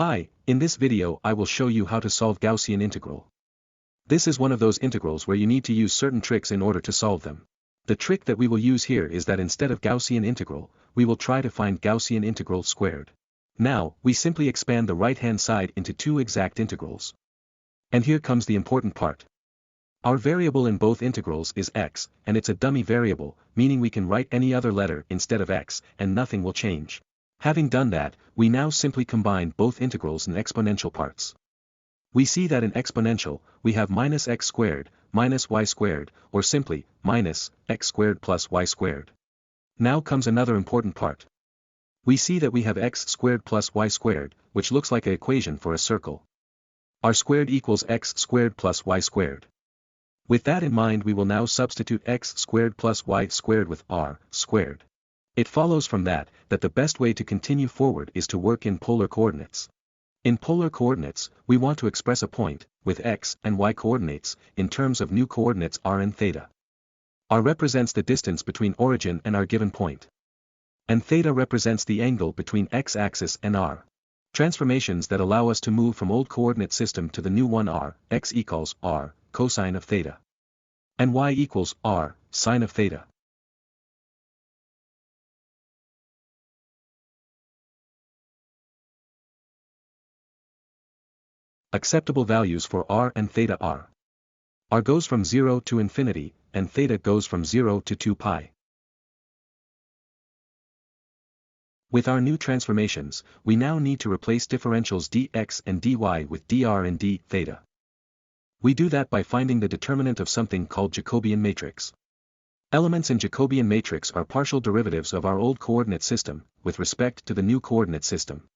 Hi, in this video I will show you how to solve Gaussian integral. This is one of those integrals where you need to use certain tricks in order to solve them. The trick that we will use here is that instead of Gaussian integral, we will try to find Gaussian integral squared. Now, we simply expand the right-hand side into two exact integrals. And here comes the important part. Our variable in both integrals is x, and it's a dummy variable, meaning we can write any other letter instead of x, and nothing will change. Having done that, we now simply combine both integrals in exponential parts. We see that in exponential, we have minus x squared, minus y squared, or simply, minus x squared plus y squared. Now comes another important part. We see that we have x squared plus y squared, which looks like an equation for a circle. R squared equals x squared plus y squared. With that in mind, we will now substitute x squared plus y squared with r squared. It follows from that the best way to continue forward is to work in polar coordinates. In polar coordinates, we want to express a point, with x and y coordinates, in terms of new coordinates r and theta. R represents the distance between origin and our given point. And theta represents the angle between x-axis and r. Transformations that allow us to move from old coordinate system to the new one are, x equals r, cosine of theta. And y equals r, sine of theta. Acceptable values for r and theta are. R goes from 0 to infinity, and theta goes from 0 to 2 pi. With our new transformations, we now need to replace differentials dx and dy with dr and d theta. We do that by finding the determinant of something called Jacobian matrix. Elements in Jacobian matrix are partial derivatives of our old coordinate system, with respect to the new coordinate system.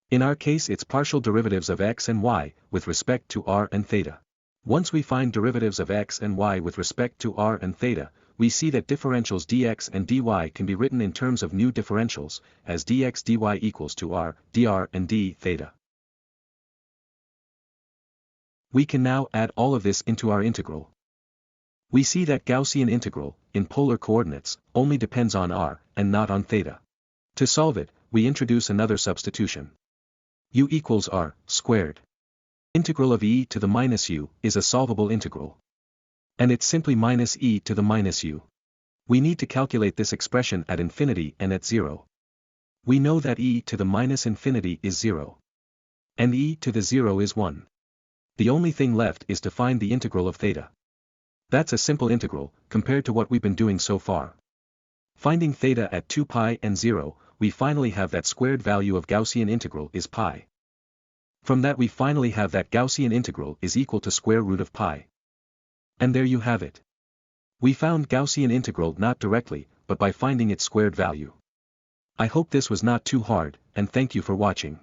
In our case, it's partial derivatives of x and y, with respect to r and theta. Once we find derivatives of x and y with respect to r and theta, we see that differentials dx and dy can be written in terms of new differentials, as dx dy equals to r, dr and d theta. We can now add all of this into our integral. We see that Gaussian integral, in polar coordinates, only depends on r, and not on theta. To solve it, we introduce another substitution. U equals r squared. Integral of e to the minus u is a solvable integral. And it's simply minus e to the minus u. We need to calculate this expression at infinity and at 0. We know that e to the minus infinity is 0. And e to the 0 is 1. The only thing left is to find the integral of theta. That's a simple integral, compared to what we've been doing so far. Finding theta at 2 pi and 0, we finally have that squared value of Gaussian integral is pi. From that we finally have that Gaussian integral is equal to square root of pi. And there you have it. We found Gaussian integral not directly, but by finding its squared value. I hope this was not too hard, and thank you for watching.